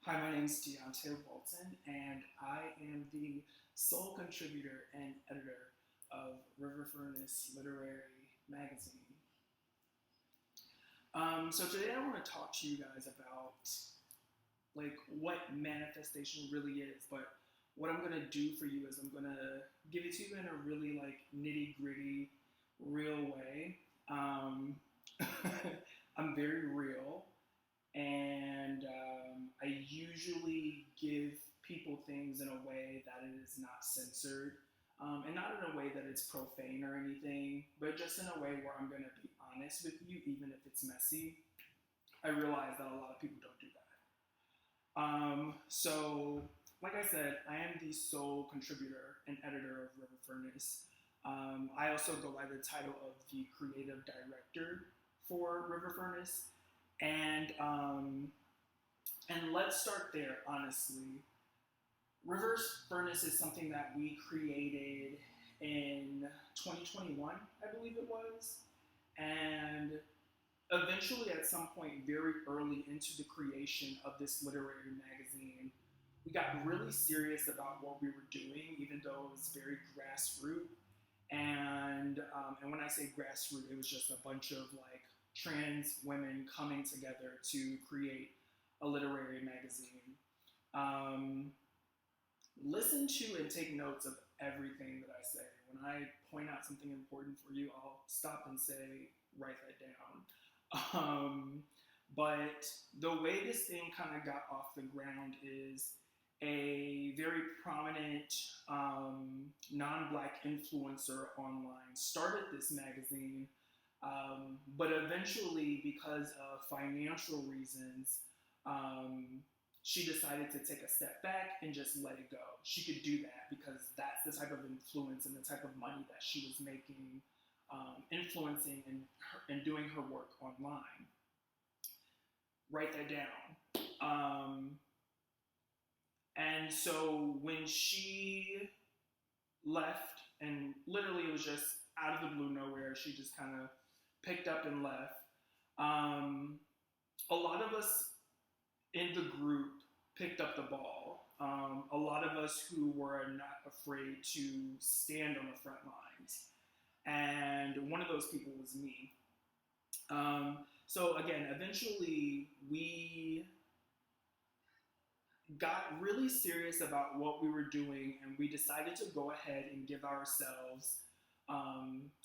Hi, my name is Deonté Welton, and I am the sole contributor and editor of River Furnace Literary Magazine. So today I want to talk to you guys about what manifestation really is, but what I'm gonna do for you is I'm gonna give it to you in a really nitty gritty, real way. I'm very real, and I usually give people things in a way that it is not censored, and not in a way that it's profane or anything, but just in a way where I'm going to be honest with you, even if it's messy. I realize that a lot of people don't do that. Like I said, I am the sole contributor and editor of River Furnace. I also go by the title of the creative director for River Furnace, and let's start there. Honestly, River Furnace is something that we created in 2021, I believe it was, and eventually, at some point, very early into the creation of this literary magazine, we got really serious about what we were doing, even though it was very grassroots. And when I say grassroots, it was just a bunch of trans women coming together to create a literary magazine. Um, Listen to and take notes of everything that I say. When I point out something important for you, I'll stop and say, write that down. Um, but the way this thing kind of got off the ground is a very prominent non-black influencer online started this magazine, but eventually, because of financial reasons, um, she decided to take a step back and just let it go. She could do that because that's the type of influence and the type of money that she was making, influencing and doing her work online. Write that down. And so when she left, and literally it was just out of the blue nowhere, she just kind of picked up and left. Um, a lot of us in the group picked up the ball. A lot of us who were not afraid to stand on the front lines. And one of those people was me. So again, eventually we got really serious about what we were doing, and we decided to go ahead and give ourselves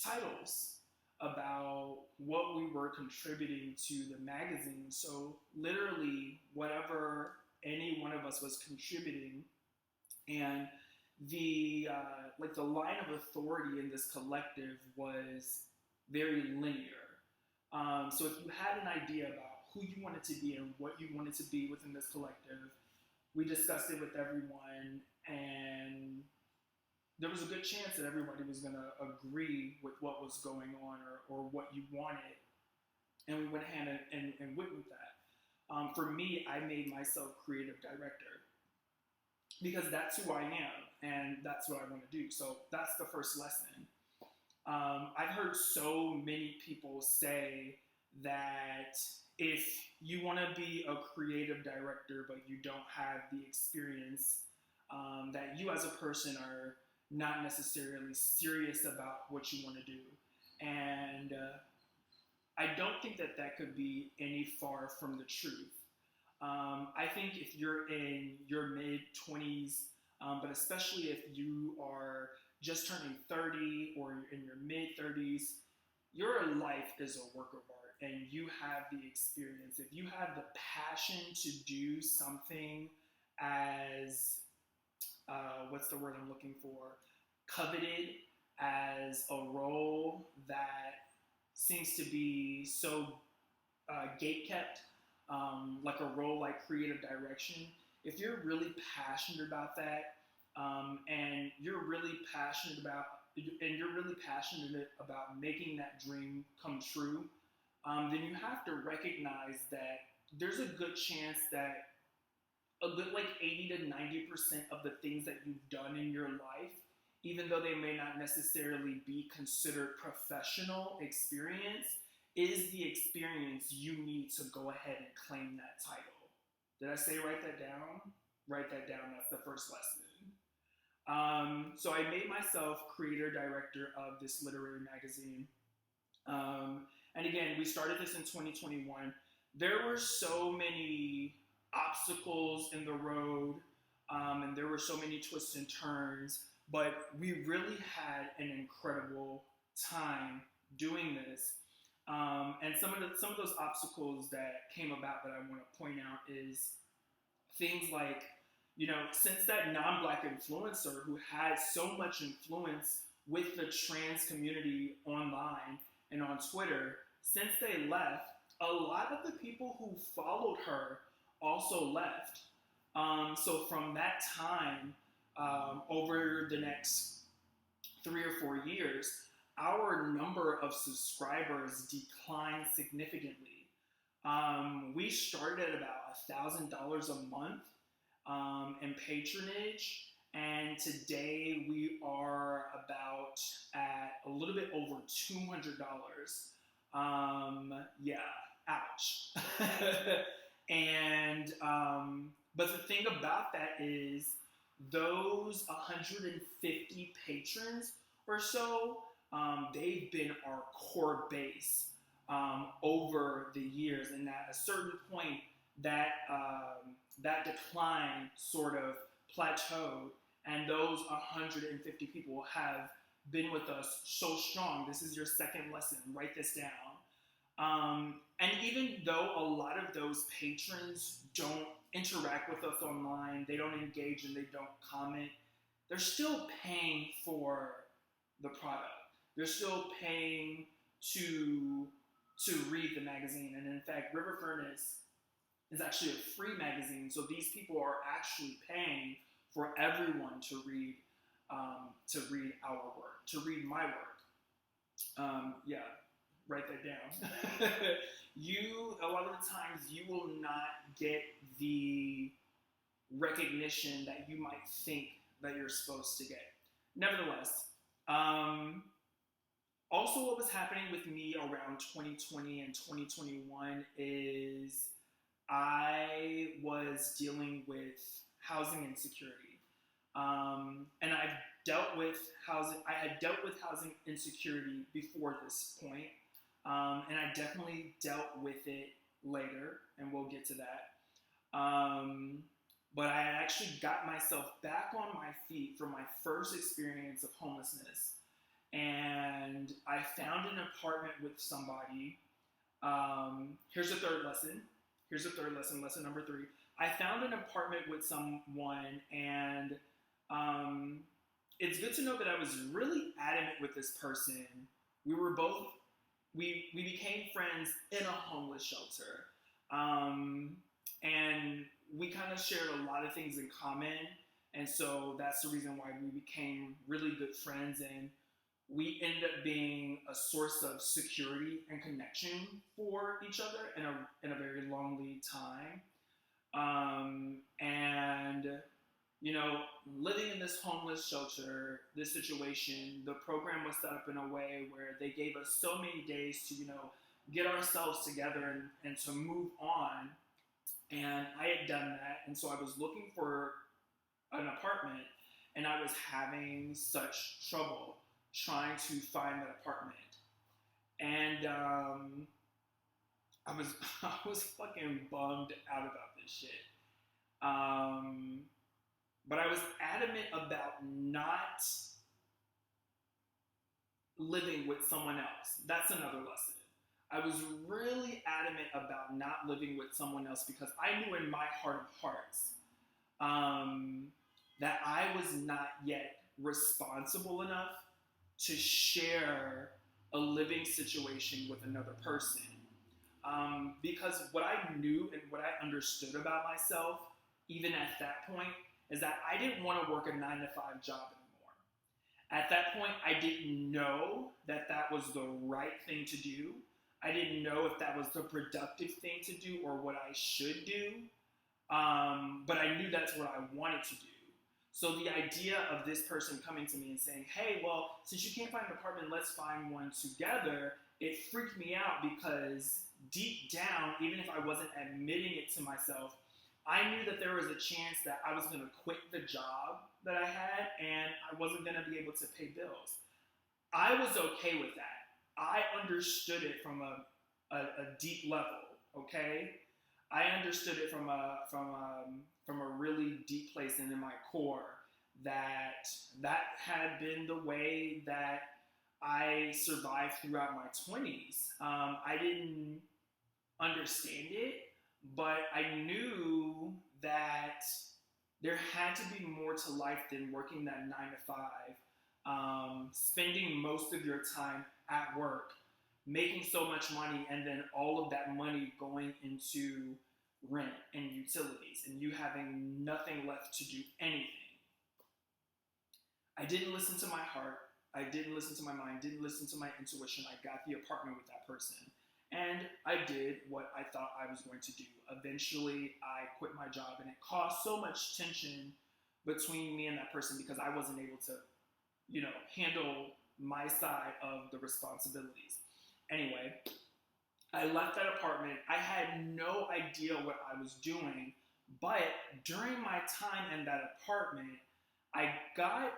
titles about what we were contributing to the magazine. So literally, whatever any one of us was contributing, and the line of authority in this collective was very linear. So if you had an idea about who you wanted to be and what you wanted to be within this collective, we discussed it with everyone, and there was a good chance that everybody was going to agree with what was going on, or what you wanted, and we went ahead and went with that. For me, I made myself creative director because that's who I am and that's what I want to do. So that's the first lesson. I've heard so many people say that if you want to be a creative director but you don't have the experience, that you as a person are not necessarily serious about what you want to do. And I don't think that that could be any far from the truth. I think if you're in your mid 20s, but especially if you are just turning 30 or in your mid 30s, your life is a work of art and you have the experience. If you have the passion to do something as, what's the word I'm looking for? Coveted, as a role that seems to be so gate kept, like a role like creative direction. If you're really passionate about that, and you're really passionate about making that dream come true, then you have to recognize that there's a good chance that a good 80 to 90% of the things that you've done in your life, even though they may not necessarily be considered professional experience, is the experience you need to go ahead and claim that title. Did I say write that down? Write that down. That's the first lesson. So I made myself creator director of this literary magazine. And again, we started this in 2021. There were so many obstacles in the road, and there were so many twists and turns, but we really had an incredible time doing this. And some of those obstacles that came about that I want to point out is things like, since that non-Black influencer who had so much influence with the trans community online and on Twitter, since they left, a lot of the people who followed her also left. So from that time, over the next 3 or 4 years, our number of subscribers declined significantly. We started at about $1,000 a month in patronage, and today we are about at a little bit over $200. Yeah, ouch. And but the thing about that is those 150 patrons or so, they've been our core base over the years, and at a certain point that that decline sort of plateaued, and those 150 people have been with us so strong. This is your second lesson. Write this down. And even though a lot of those patrons don't interact with us online, they don't engage and they don't comment, they're still paying for the product. They're still paying to read the magazine. And in fact, River Furnace is actually a free magazine, so these people are actually paying for everyone to read our work, to read my work. Yeah, write that down. A lot of the times, you will not get the recognition that you might think that you're supposed to get. Nevertheless, also what was happening with me around 2020 and 2021 is I was dealing with housing insecurity. And I had dealt with housing insecurity before this point. And I definitely dealt with it later, and we'll get to that. But I actually got myself back on my feet for my first experience of homelessness. And I found an apartment with somebody. Here's the third lesson. Lesson number 3. I found an apartment with someone, and it's good to know that I was really adamant with this person. We became friends in a homeless shelter. And we kind of shared a lot of things in common. And so that's the reason why we became really good friends. And we ended up being a source of security and connection for each other in a very lonely time. And, living in this homeless shelter, this situation, the program was set up in a way where they gave us so many days to, get ourselves together and to move on. And I had done that. And so I was looking for an apartment, and I was having such trouble trying to find that apartment. And I was fucking bummed out about this shit. But I was adamant about not living with someone else. That's another lesson. I was really adamant about not living with someone else because I knew in my heart of hearts that I was not yet responsible enough to share a living situation with another person. Because what I knew and what I understood about myself, even at that point, is that I didn't want to work a 9-to-5 job anymore. At that point, I didn't know that that was the right thing to do. I didn't know if that was the productive thing to do or what I should do. But I knew that's what I wanted to do. So the idea of this person coming to me and saying, hey, well, since you can't find an apartment, let's find one together, it freaked me out because deep down, even if I wasn't admitting it to myself, I knew that there was a chance that I was going to quit the job that I had and I wasn't going to be able to pay bills. I was okay with that. I understood it from a deep level, okay? I understood it from a really deep place and in my core that that had been the way that I survived throughout my 20s. I didn't understand it, but I knew that there had to be more to life than working that 9 to 5, spending most of your time at work, making so much money, and then all of that money going into rent and utilities, and you having nothing left to do anything. I didn't listen to my heart. I didn't listen to my mind, didn't listen to my intuition. I got the apartment with that person. And I did what I thought I was going to do. Eventually, I quit my job, and it caused so much tension between me and that person because I wasn't able to, handle my side of the responsibilities. Anyway, I left that apartment. I had no idea what I was doing, but during my time in that apartment, I got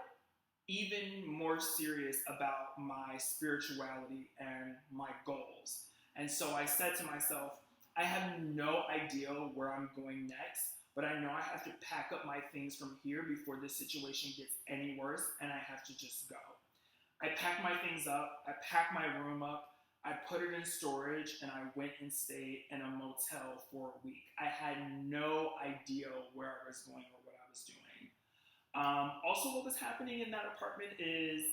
even more serious about my spirituality and my goals. And so I said to myself, I have no idea where I'm going next, but I know I have to pack up my things from here before this situation gets any worse, and I have to just go. I packed my things up, I packed my room up, I put it in storage, and I went and stayed in a motel for a week. I had no idea where I was going or what I was doing. Also, what was happening in that apartment is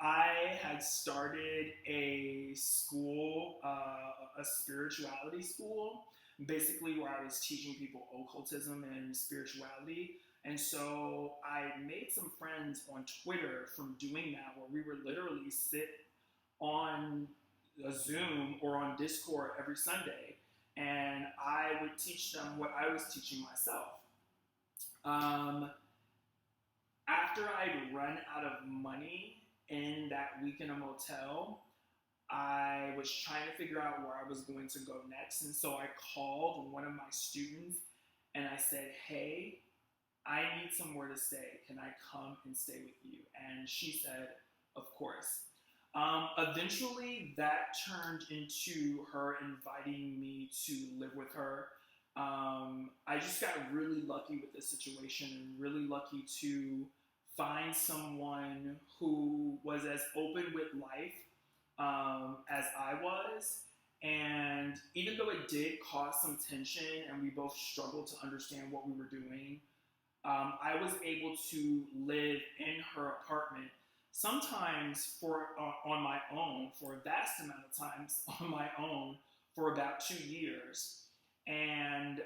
I had started a school, a spirituality school, basically where I was teaching people occultism and spirituality. And so I made some friends on Twitter from doing that, where we would literally sit on a Zoom or on Discord every Sunday, and I would teach them what I was teaching myself. After I'd run out of money in that week in a motel, I was trying to figure out where I was going to go next. And so I called one of my students and I said, hey, I need somewhere to stay. Can I come and stay with you? And she said, of course. Eventually, that turned into her inviting me to live with her. I just got really lucky with this situation and really lucky to find someone who was as open with life as I was. And even though it did cause some tension and we both struggled to understand what we were doing, I was able to live in her apartment, sometimes on my own, for a vast amount of times on my own, for about 2 years. And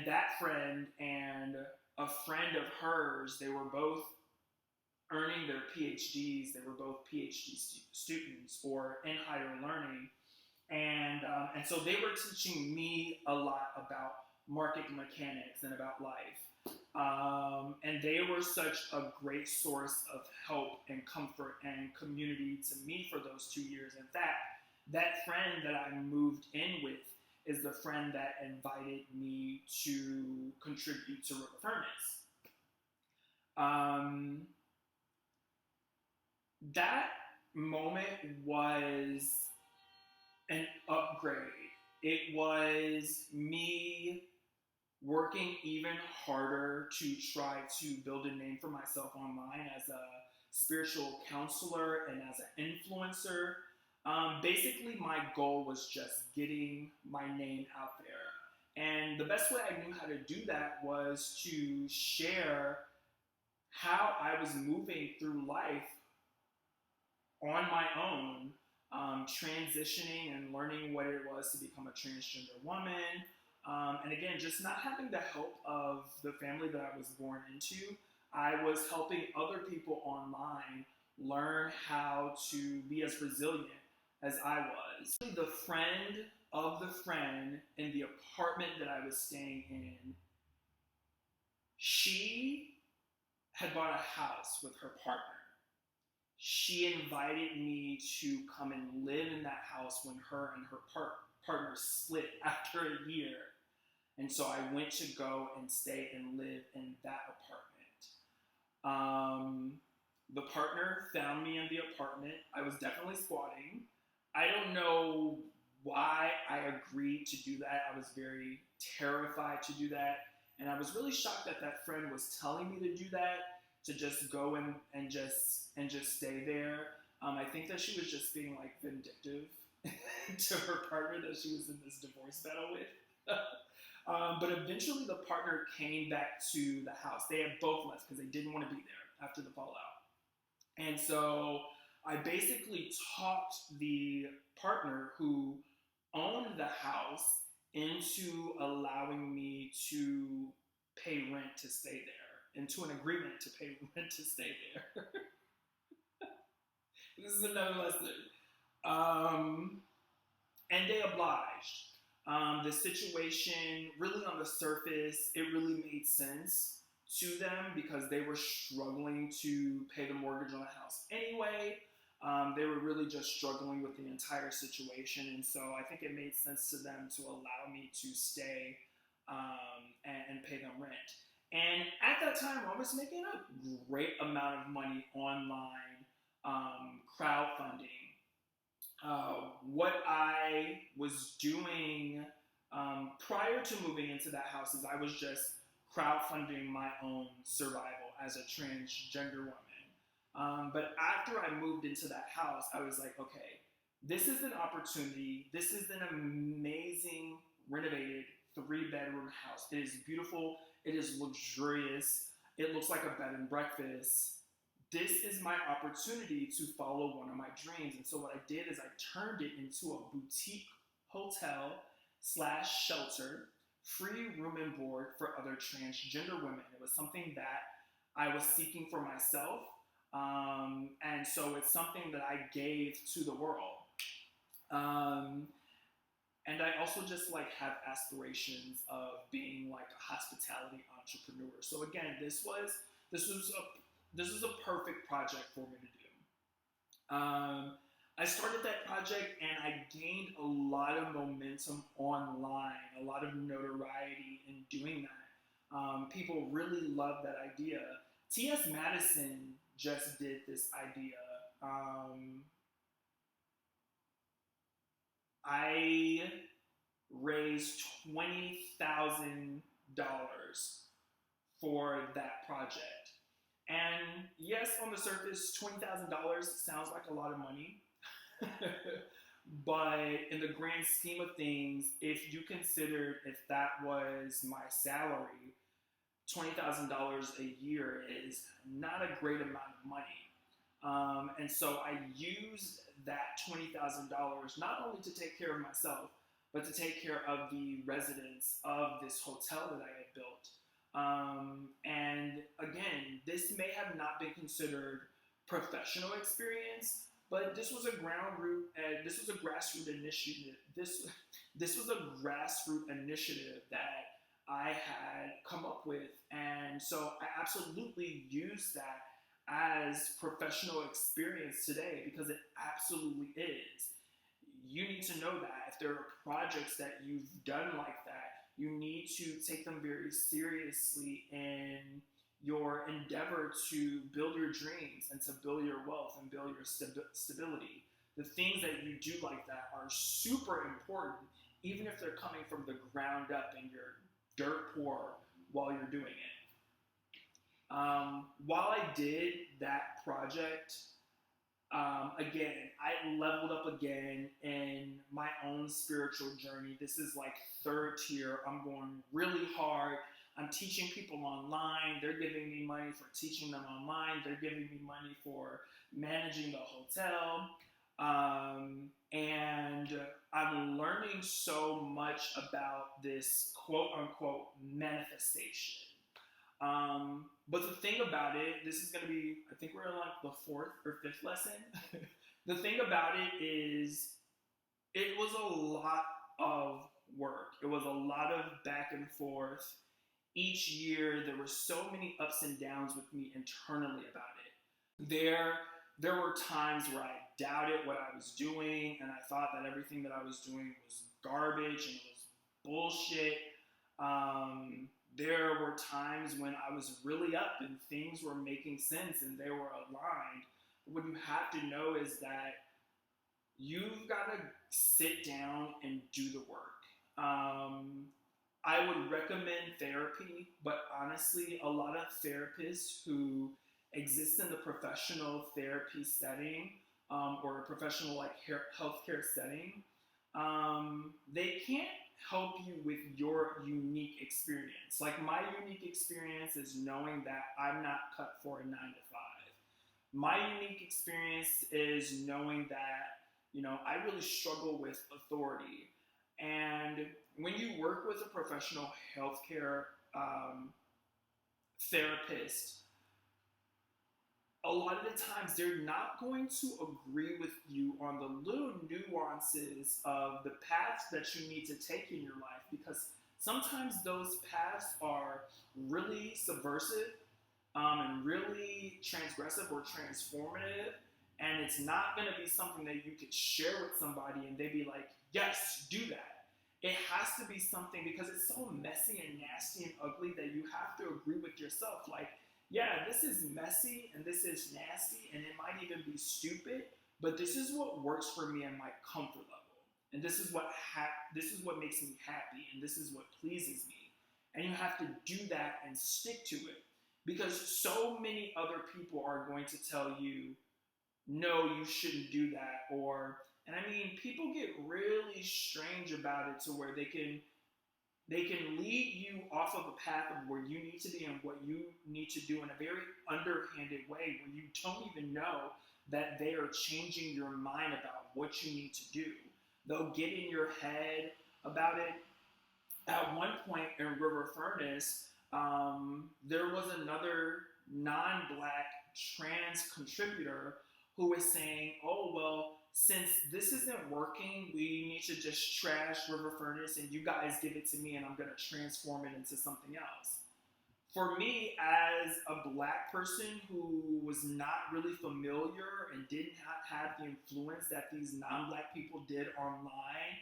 that friend and a friend of hers, they were both earning their PhDs. They were both PhD students or in higher learning. And so they were teaching me a lot about market mechanics and about life. And they were such a great source of help and comfort and community to me for those 2 years. In fact, that friend that I moved in with is the friend that invited me to contribute to River Furnace. That moment was an upgrade. It was me working even harder to try to build a name for myself online as a spiritual counselor and as an influencer. Basically, my goal was just getting my name out there. And the best way I knew how to do that was to share how I was moving through life on my own, transitioning and learning what it was to become a transgender woman. And again, just not having the help of the family that I was born into. I was helping other people online learn how to be as resilient as I was. The friend of the friend in the apartment that I was staying in, she had bought a house with her partner. She invited me to come and live in that house when her and her partner split after a year. And so I went to go and stay and live in that apartment. The partner found me in the apartment. I was definitely squatting. I don't know why I agreed to do that. I was very terrified to do that. And I was really shocked that that friend was telling me to do that, to just go and just stay there. I think that she was just being like vindictive to her partner that she was in this divorce battle with. But eventually the partner came back to the house. They had both left because they didn't want to be there after the fallout. And so I basically talked the partner who owned the house into allowing me to pay rent to stay there, into an agreement to pay rent to stay there. This is another lesson. And they obliged. The situation, really on the surface, it really made sense to them because they were struggling to pay the mortgage on the house anyway. They were really just struggling with the entire situation. And so I think it made sense to them to allow me to stay and pay them rent. And at that time, I was making a great amount of money online, crowdfunding. What I was doing prior to moving into that house is I was just crowdfunding my own survival as a transgender woman. But after I moved into that house, I was like, okay, this is an opportunity. This is an amazing, renovated 3-bedroom house. It is beautiful. It is luxurious. It looks like a bed and breakfast. This is my opportunity to follow one of my dreams. And so what I did is I turned it into a boutique hotel / shelter, free room and board for other transgender women. It was something that I was seeking for myself. And so it's something that I gave to the world. And I also just like have aspirations of being like a hospitality entrepreneur. So again, this was a perfect project for me to do. I started that project and I gained a lot of momentum online, a lot of notoriety in doing that. People really loved that idea. T.S. Madison just did this idea. I raised $20,000 for that project. And yes, on the surface, $20,000 sounds like a lot of money. But in the grand scheme of things, if you considered if that was my salary, $20,000 a year is not a great amount of money. And so I used that $20,000 not only to take care of myself, but to take care of the residents of this hotel that I had built. And again, this may have not been considered professional experience, but this was a this was a grassroots initiative. This was a grassroots initiative that I had come up with, and so I absolutely use that as professional experience today because it absolutely is. You need to know that if there are projects that you've done like that, you need to take them very seriously in your endeavor to build your dreams and to build your wealth and build your stability. The things that you do like that are super important, even if they're coming from the ground up and you're dirt poor while you're doing it. While I did that project, again, I leveled up again in my own spiritual journey. This is like third tier. I'm going really hard. I'm teaching people online. They're giving me money for teaching them online. They're giving me money for managing the hotel. And I'm learning so much about this quote unquote manifestation. But the thing about it, this is going to be, I think we're in like the 4th or 5th lesson. The thing about it is, it was a lot of work. It was a lot of back and forth. Each year, there were so many ups and downs with me internally about it. There were times where I doubted what I was doing, and I thought that everything that I was doing was garbage and it was bullshit. There were times when I was really up and things were making sense and they were aligned. But what you have to know is that you've got to sit down and do the work. I would recommend therapy, but honestly, a lot of therapists who exist in the professional therapy setting, or a professional like healthcare setting, they can't help you with your unique experience. Like my unique experience is knowing that I'm not cut for a 9 to 5. My unique experience is knowing that, I really struggle with authority. And when you work with a professional healthcare therapist, a lot of the times they're not going to agree with you on the little nuances of the paths that you need to take in your life, because sometimes those paths are really subversive, and really transgressive or transformative, and it's not going to be something that you could share with somebody and they'd be like, yes, do that. It has to be something, because it's so messy and nasty and ugly, that you have to agree with yourself, like, yeah, this is messy and this is nasty and it might even be stupid, but this is what works for me and my comfort level. And this is what makes me happy, and this is what pleases me. And you have to do that and stick to it, because so many other people are going to tell you, no, you shouldn't do that. And I mean, people get really strange about it, to where they can lead you off of a path of where you need to be and what you need to do in a very underhanded way, where you don't even know that they are changing your mind about what you need to do. They'll get in your head about it. At one point in River Furnace, there was another non-black trans contributor who was saying, oh, well, since this isn't working, we need to just trash River Furnace and you guys give it to me and I'm going to transform it into something else. For me, as a black person who was not really familiar and didn't have the influence that these non-black people did online,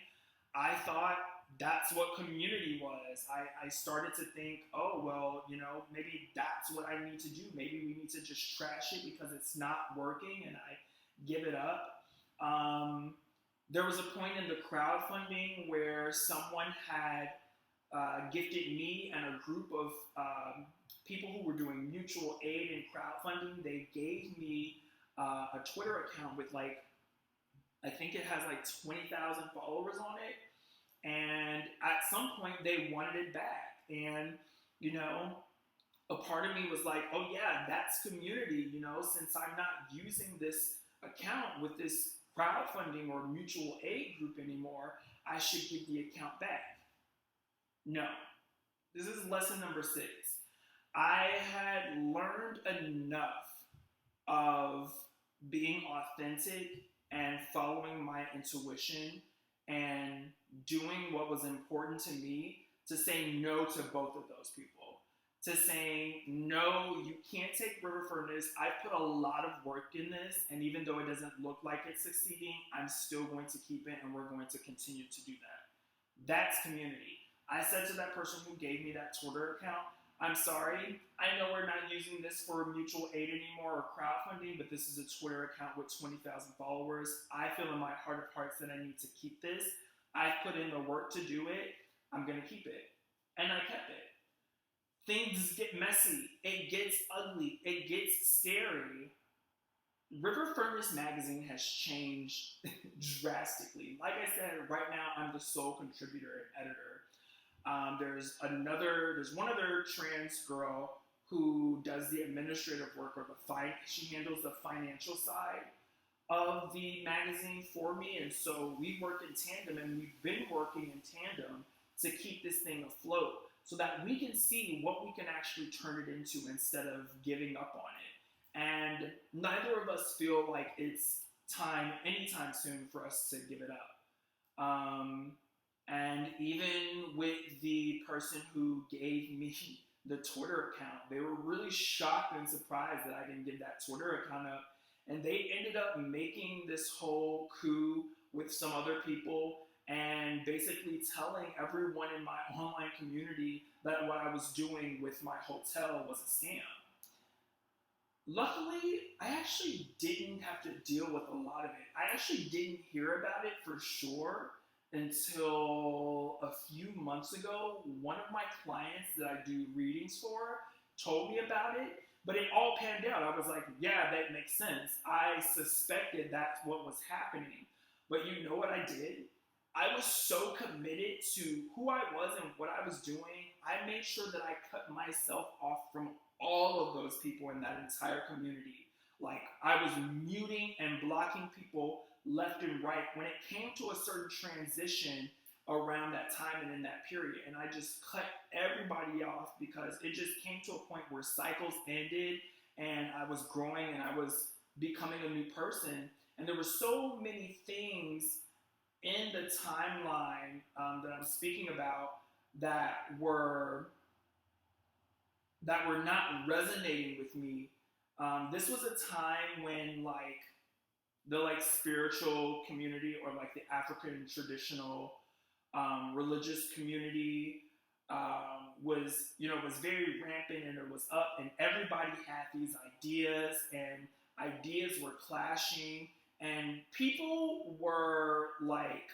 I thought that's what community was. I started to think, oh, well, maybe that's what I need to do. Maybe we need to just trash it because it's not working, and I give it up. There was a point in the crowdfunding where someone had gifted me and a group of people who were doing mutual aid and crowdfunding. They gave me a Twitter account with I think it has 20,000 followers on it. And at some point they wanted it back. And, a part of me was like, oh yeah, that's community, since I'm not using this account with this crowdfunding or mutual aid group anymore, I should give the account back. No. This is lesson number 6. I had learned enough of being authentic and following my intuition and doing what was important to me to say no to both of those people. To saying, no, you can't take River Furnace. I put a lot of work in this, and even though it doesn't look like it's succeeding, I'm still going to keep it, and we're going to continue to do that. That's community. I said to that person who gave me that Twitter account, I'm sorry, I know we're not using this for mutual aid anymore or crowdfunding, but this is a Twitter account with 20,000 followers. I feel in my heart of hearts that I need to keep this. I put in the work to do it. I'm going to keep it. And I kept it. Things get messy. It gets ugly. It gets scary. River Furnace magazine has changed drastically. Like I said, right now I'm the sole contributor and editor. There's one other trans girl who does the administrative work, or she handles the financial side of the magazine for me, and so we work in tandem, and we've been working in tandem to keep this thing afloat, so that we can see what we can actually turn it into instead of giving up on it. And neither of us feel like it's time anytime soon for us to give it up. And even with the person who gave me the Twitter account, they were really shocked and surprised that I didn't give that Twitter account up. And they ended up making this whole coup with some other people, and basically telling everyone in my online community that what I was doing with my hotel was a scam. Luckily, I actually didn't have to deal with a lot of it. I actually didn't hear about it for sure until a few months ago. One of my clients that I do readings for told me about it, but it all panned out. I was like, yeah, that makes sense. I suspected that's what was happening. But you know what I did? I was so committed to who I was and what I was doing. I made sure that I cut myself off from all of those people in that entire community. Like, I was muting and blocking people left and right when it came to a certain transition around that time and in that period. And I just cut everybody off because it just came to a point where cycles ended and I was growing and I was becoming a new person. And there were so many things in the timeline that I'm speaking about that were not resonating with me. This was a time when the spiritual community, or like the African traditional religious community, was very rampant, and it was up, and everybody had these ideas, and ideas were clashing, and people were like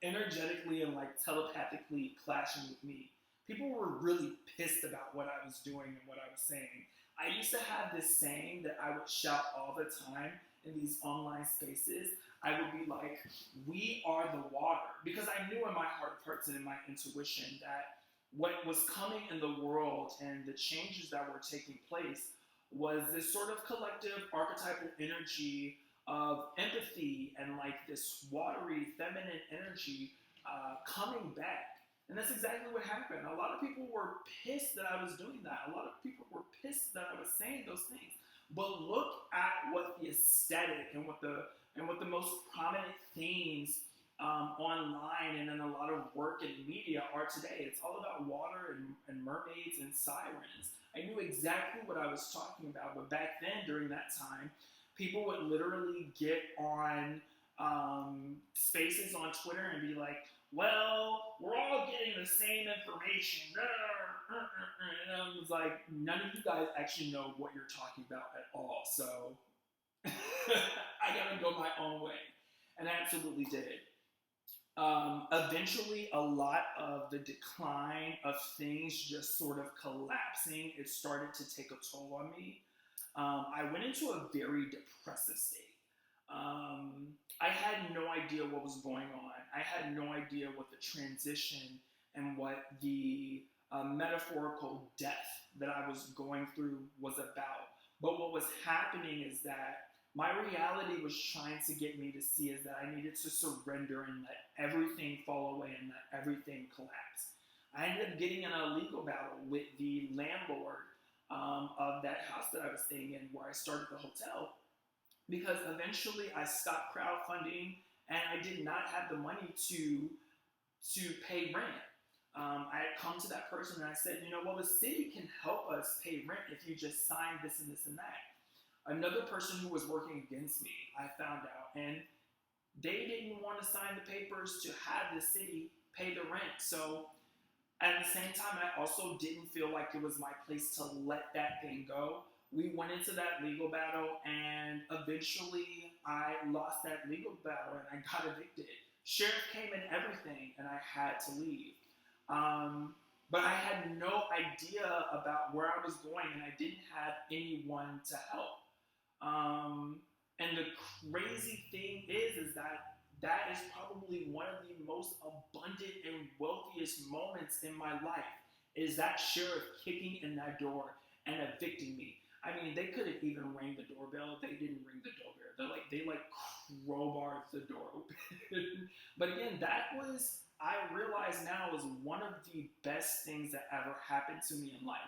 energetically and like telepathically clashing with me. People were really pissed about what I was doing and what I was saying. I used to have this saying that I would shout all the time in these online spaces. I would be like, we are the water. Because I knew in my heart of hearts and in my intuition that what was coming in the world and the changes that were taking place was this sort of collective archetypal energy of empathy and like this watery feminine energy coming back. And that's exactly what happened. A lot of people were pissed that I was doing that. A lot of people were pissed that I was saying those things. But look at what the aesthetic and what the most prominent themes online and in a lot of work and media are today. It's all about water and mermaids and sirens. I knew exactly what I was talking about. But back then, during that time, people would literally get on spaces on Twitter and be like, well, we're all getting the same information. And I was like, none of you guys actually know what you're talking about at all. So I gotta go my own way. And I absolutely did. Eventually, a lot of the decline of things just sort of collapsing, it started to take a toll on me. I went into a very depressive state. I had no idea what was going on. I had no idea what the transition and what the metaphorical death that I was going through was about. But what was happening is that my reality was trying to get me to see is that I needed to surrender and let everything fall away and let everything collapse. I ended up getting in a legal battle with the landlord of that house that I was staying in, where I started the hotel, because eventually I stopped crowdfunding and I did not have the money to pay rent. I had come to that person and I said, well, the city can help us pay rent if you just sign this and this and that. Another person who was working against me, I found out, and they didn't want to sign the papers to have the city pay the rent. So at the same time, I also didn't feel like it was my place to let that thing go. We went into that legal battle, and eventually I lost that legal battle and I got evicted. Sheriff came and everything, and I had to leave. But I had no idea about where I was going, and I didn't have anyone to help. And the crazy thing is that is probably one of the most abundant and wealthiest moments in my life, is that sheriff kicking in that door and evicting me. I mean, they could have even rang the doorbell. They didn't ring the doorbell. They crowbarred the door open. But again, I realize now, is one of the best things that ever happened to me in life,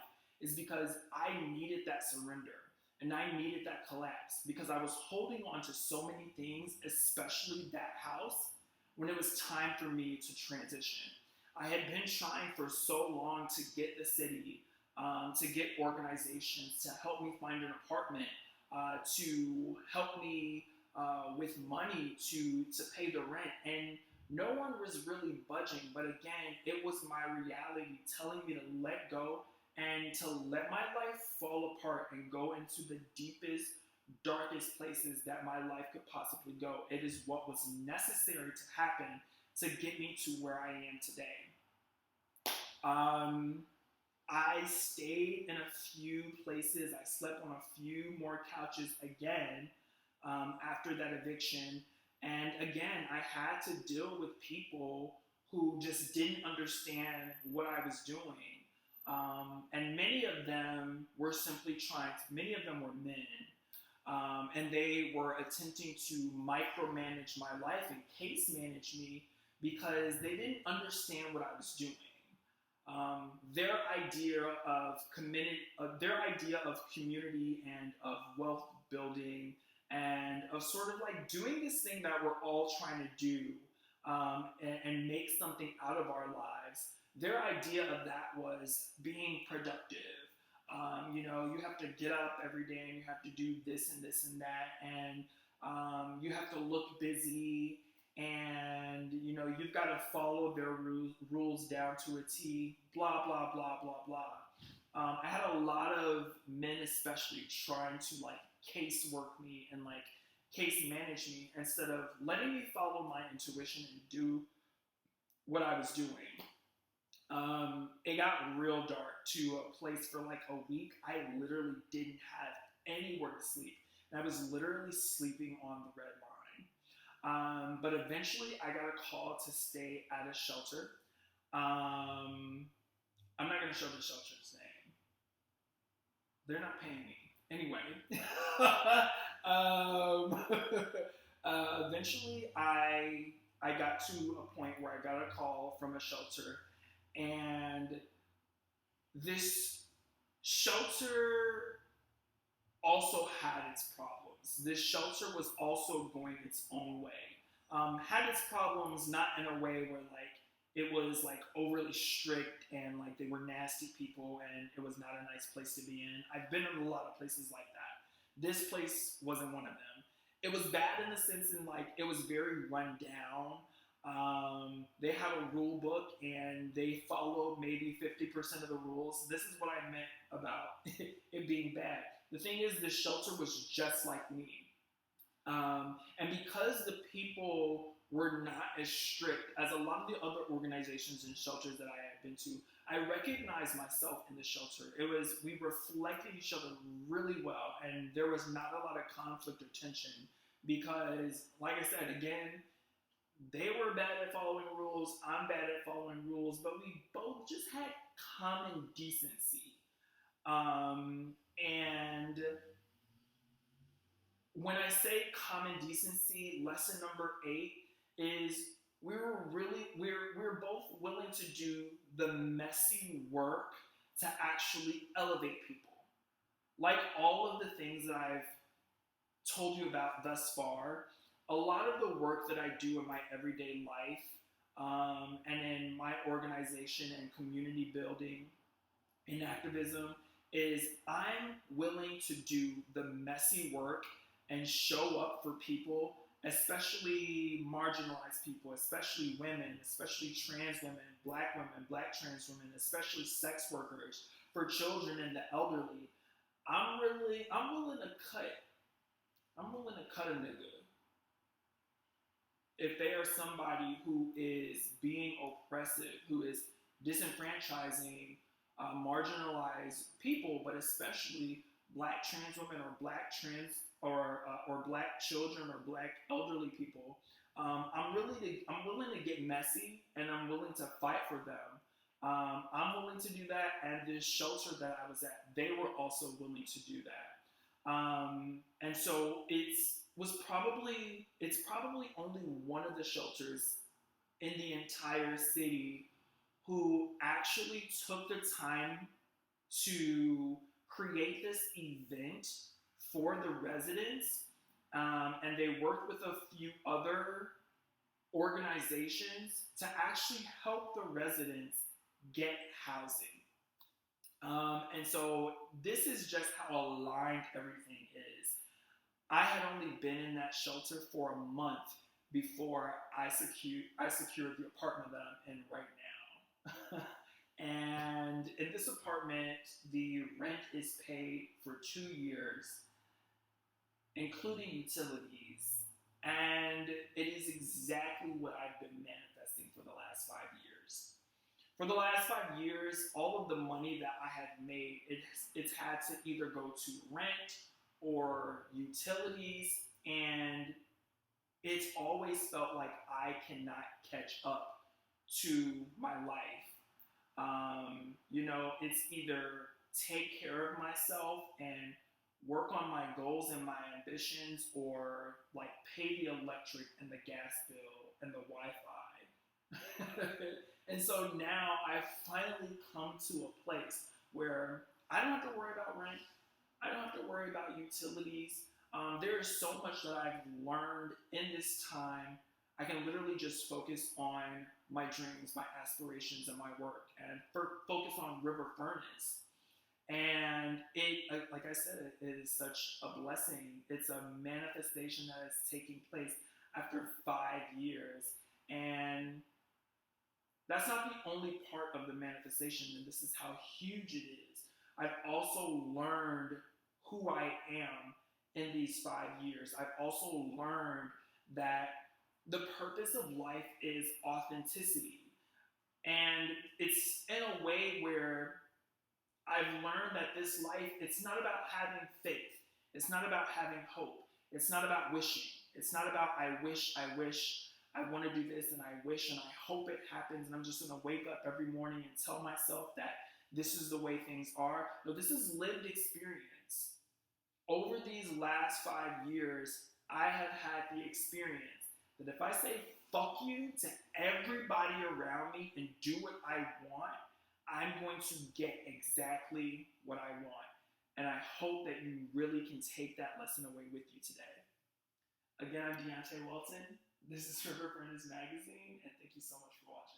is because I needed that surrender. And I needed that collapse, because I was holding on to so many things, especially that house, when it was time for me to transition. I had been trying for so long to get the city, to get organizations to help me find an apartment, to help me with money to pay the rent, and no one was really budging. But again, it was my reality telling me to let go and to let my life fall apart and go into the deepest, darkest places that my life could possibly go. It is what was necessary to happen to get me to where I am today. I stayed in a few places. I slept on a few more couches again after that eviction. And again, I had to deal with people who just didn't understand what I was doing. And many of them were simply many of them were men. And they were attempting to micromanage my life and case manage me because they didn't understand what I was doing. Their idea of community and of wealth building and of sort of like doing this thing that we're all trying to do and make something out of our lives. Their idea of that was being productive. You have to get up every day and you have to do this and this and that, and you have to look busy, and you've got to follow their rules down to a T. Blah blah blah blah blah. I had a lot of men, especially, trying to like casework me and like case manage me instead of letting me follow my intuition and do what I was doing. It got real dark to a place for like a week. I literally didn't have anywhere to sleep. And I was literally sleeping on the red line. But eventually I got a call to stay at a shelter. I'm not going to show the shelter's name. They're not paying me. Anyway. Eventually I got to a point where I got a call from a shelter. And this shelter also had its problems. This shelter was also going its own way. Had its problems not in a way where like it was like overly strict and like they were nasty people and it was not a nice place to be in. I've been in a lot of places like that. This place wasn't one of them. It was bad in the sense in like it was very run down. They had a rule book and they followed maybe 50% of the rules. This is what I meant about it being bad. The thing is, the shelter was just like me. And because the people were not as strict as a lot of the other organizations and shelters that I had been to, I recognized myself in the shelter. We reflected each other really well, and there was not a lot of conflict or tension because, like I said, again, they were bad at following rules, I'm bad at following rules, but we both just had common decency. And when I say common decency, lesson number 8 is we're both willing to do the messy work to actually elevate people. Like all of the things that I've told you about thus far, a lot of the work that I do in my everyday life and in my organization and community building and activism is I'm willing to do the messy work and show up for people, especially marginalized people, especially women, especially trans women, black trans women, especially sex workers, for children and the elderly. I'm willing to cut a nigga if they are somebody who is being oppressive, who is disenfranchising marginalized people, but especially black trans women or black trans or black children or black elderly people. I'm willing to get messy and I'm willing to fight for them. I'm willing to do that, and this shelter that I was at, they were also willing to do that. And so it's probably only one of the shelters in the entire city who actually took the time to create this event for the residents, and they worked with a few other organizations to actually help the residents get housing. And so this is just how aligned everything is. I had only been in that shelter for a month before I secured the apartment that I'm in right now. And in this apartment, the rent is paid for 2 years, including utilities. And it is exactly what I've been manifesting for the last 5 years. For the last 5 years, all of the money that I have made, it's had to either go to rent or utilities, and it's always felt like I cannot catch up to my life. It's either take care of myself and work on my goals and my ambitions, or like pay the electric and the gas bill and the Wi-Fi. And so now I've finally come to a place where I don't have to worry about rent. I don't have to worry about utilities. There is so much that I've learned in this time. I can literally just focus on my dreams, my aspirations, and my work, and focus on River Furnace. And like I said, it is such a blessing. It's a manifestation that is taking place after 5 years. And that's not the only part of the manifestation, and this is how huge it is. I've also learned who I am in these 5 years. I've also learned that the purpose of life is authenticity. And it's in a way where I've learned that this life, it's not about having faith. It's not about having hope. It's not about wishing. It's not about I wish, I want to do this, and I wish, and I hope it happens, and I'm just going to wake up every morning and tell myself that this is the way things are. No, this is lived experience. Over these last 5 years, I have had the experience that if I say fuck you to everybody around me and do what I want, I'm going to get exactly what I want. And I hope that you really can take that lesson away with you today. Again, I'm Deonté Welton. This is River Furnace Magazine, and thank you so much for watching.